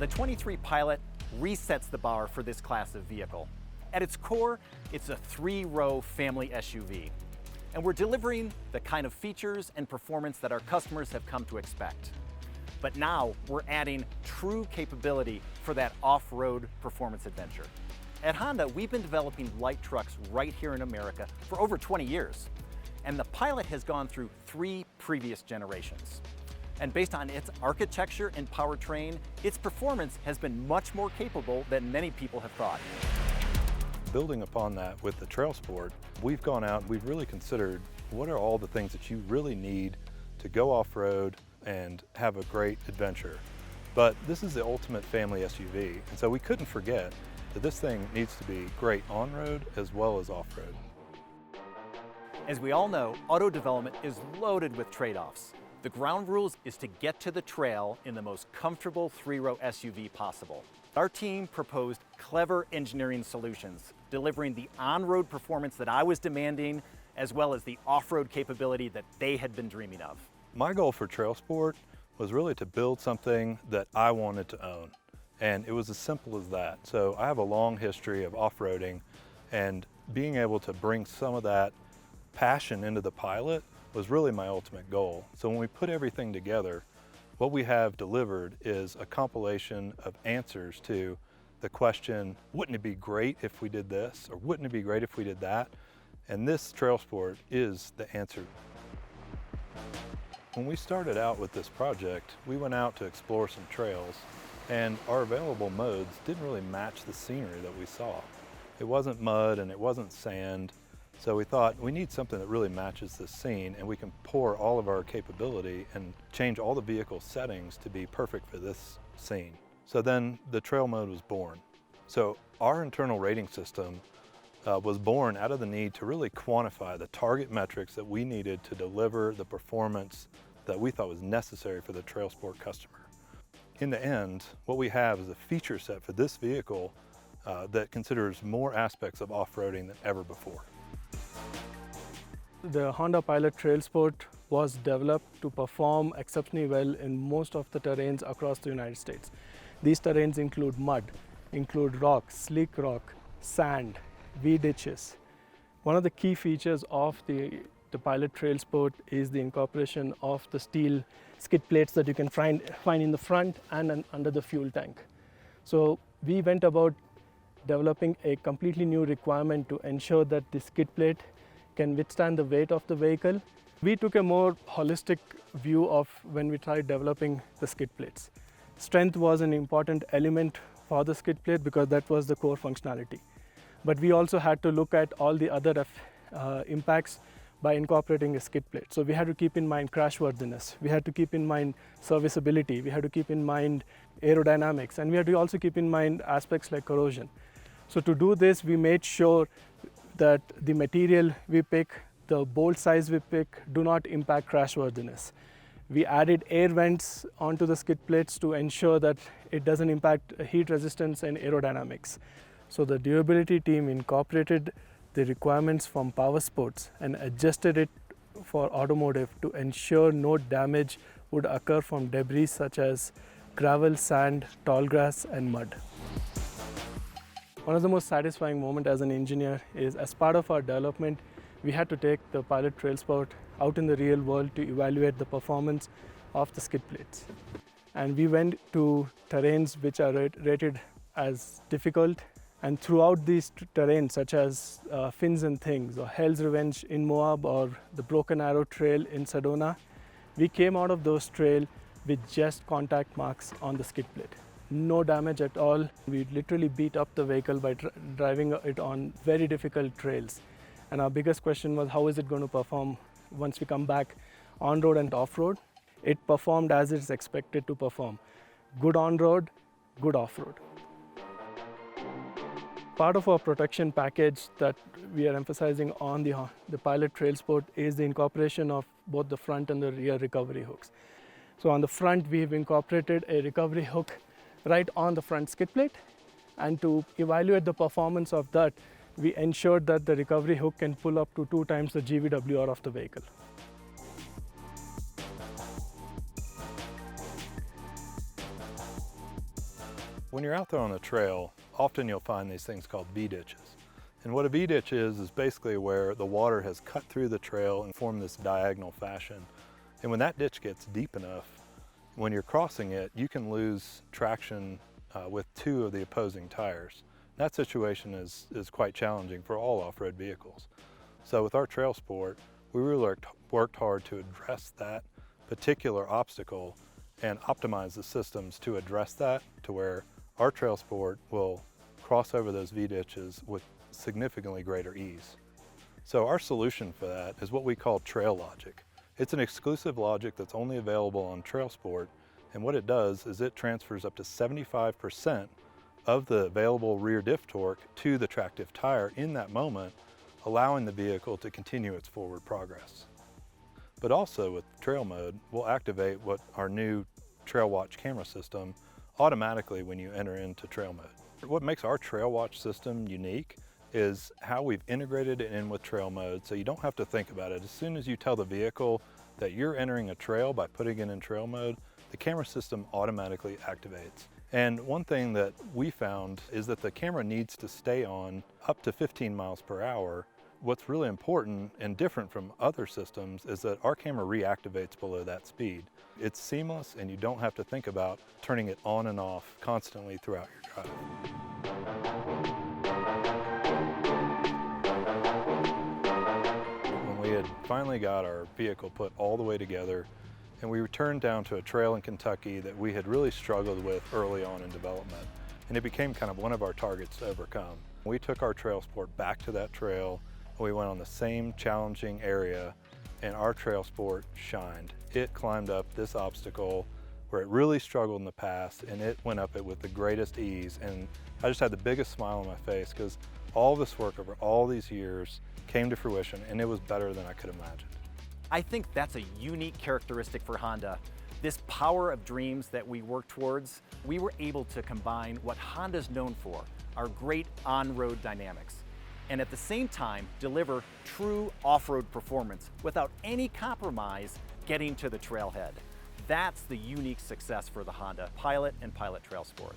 The 23 Pilot resets the bar for this class of vehicle. At its core, it's a 3-row family SUV. And we're delivering the kind of features and performance that our customers have come to expect. But now we're adding true capability for that off-road performance adventure. At Honda, we've been developing light trucks right here in America for over 20 years. And the Pilot has gone through 3 previous generations. And based on its architecture and powertrain, its performance has been much more capable than many people have thought. Building upon that with the Trail Sport, we've gone out and we've really considered what are all the things that you really need to go off-road and have a great adventure. But this is the ultimate family SUV, and so we couldn't forget that this thing needs to be great on-road as well as off-road. As we all know, auto development is loaded with trade-offs. The ground rules is to get to the trail in the most comfortable 3-row SUV possible. Our team proposed clever engineering solutions, delivering the on-road performance that I was demanding, as well as the off-road capability that they had been dreaming of. My goal for Trail Sport was really to build something that I wanted to own. And it was as simple as that. So I have a long history of off-roading, and being able to bring some of that passion into the Pilot was really my ultimate goal. So when we put everything together, what we have delivered is a compilation of answers to the question, wouldn't it be great if we did this, or wouldn't it be great if we did that? And this Trail Sport is the answer. When we started out with this project, we went out to explore some trails, and our available modes didn't really match the scenery that we saw. It wasn't mud and it wasn't sand, so we thought we need something that really matches this scene, and we can pour all of our capability and change all the vehicle settings to be perfect for this scene. So then the trail mode was born. So our internal rating system was born out of the need to really quantify the target metrics that we needed to deliver the performance that we thought was necessary for the Trail Sport customer. In the end, what we have is a feature set for this vehicle that considers more aspects of off-roading than ever before. The Honda Pilot Trail Sport was developed to perform exceptionally well in most of the terrains across the United States. These terrains include mud, include rock, slick rock, sand, V-ditches. One of the key features of the Pilot Trail Sport is the incorporation of the steel skid plates that you can find in the front and under the fuel tank. So we went about developing a completely new requirement to ensure that the skid plate can withstand the weight of the vehicle. We took a more holistic view of when we tried developing the skid plates. Strength was an important element for the skid plate because that was the core functionality. But we also had to look at all the other impacts by incorporating a skid plate. So we had to keep in mind crashworthiness, we had to keep in mind serviceability, we had to keep in mind aerodynamics, and we had to also keep in mind aspects like corrosion. So to do this, we made sure that the material we pick, the bolt size we pick, do not impact crashworthiness. We added air vents onto the skid plates to ensure that it doesn't impact heat resistance and aerodynamics. So the durability team incorporated the requirements from Power Sports and adjusted it for automotive to ensure no damage would occur from debris such as gravel, sand, tall grass, and mud. One of the most satisfying moments as an engineer is, as part of our development, we had to take the Pilot Trail Sport out in the real world to evaluate the performance of the skid plates. And we went to terrains which are rated as difficult, and throughout these terrains such as Fins and Things or Hell's Revenge in Moab or the Broken Arrow Trail in Sedona, we came out of those trails with just contact marks on the skid plate. No damage at all. We literally beat up the vehicle by driving it on very difficult trails. And our biggest question was, how is it going to perform once we come back on-road and off-road? It performed as it's expected to perform. Good on-road, good off-road. Part of our protection package that we are emphasizing on the Pilot Trail Sport is the incorporation of both the front and the rear recovery hooks. So on the front, we have incorporated a recovery hook right on the front skid plate, and to evaluate the performance of that, we ensured that the recovery hook can pull up to 2 times the GVWR of the vehicle. When you're out there on the trail, often you'll find these things called V-ditches. And what a V-ditch is basically where the water has cut through the trail and formed this diagonal fashion. And when that ditch gets deep enough, when you're crossing it, you can lose traction with two of the opposing tires. That situation is quite challenging for all off-road vehicles. So with our Trail Sport, we really worked hard to address that particular obstacle and optimize the systems to address that to where our Trail Sport will cross over those V-ditches with significantly greater ease. So our solution for that is what we call Trail Logic. It's an exclusive logic that's only available on Trail Sport, and what it does is it transfers up to 75% of the available rear diff torque to the tractive tire in that moment, allowing the vehicle to continue its forward progress. But also with Trail Mode, we'll activate what our new Trail Watch camera system automatically when you enter into Trail Mode. What makes our Trail Watch system unique is how we've integrated it in with Trail Mode, so you don't have to think about it. As soon as you tell the vehicle that you're entering a trail by putting it in Trail Mode, the camera system automatically activates. And one thing that we found is that the camera needs to stay on up to 15 miles per hour. What's really important and different from other systems is that our camera reactivates below that speed. It's seamless and you don't have to think about turning it on and off constantly throughout your drive. When we had finally got our vehicle put all the way together and we returned down to a trail in Kentucky that we had really struggled with early on in development, and it became kind of one of our targets to overcome. We took our Trail Sport back to that trail. We went on the same challenging area and our Trail Sport shined. It climbed up this obstacle where it really struggled in the past, and it went up it with the greatest ease. And I just had the biggest smile on my face because all this work over all these years came to fruition, and it was better than I could imagine. I think that's a unique characteristic for Honda. This power of dreams that we work towards, we were able to combine what Honda's known for, our great on-road dynamics, and at the same time deliver true off-road performance without any compromise getting to the trailhead. That's the unique success for the Honda Pilot and Pilot Trail Sport.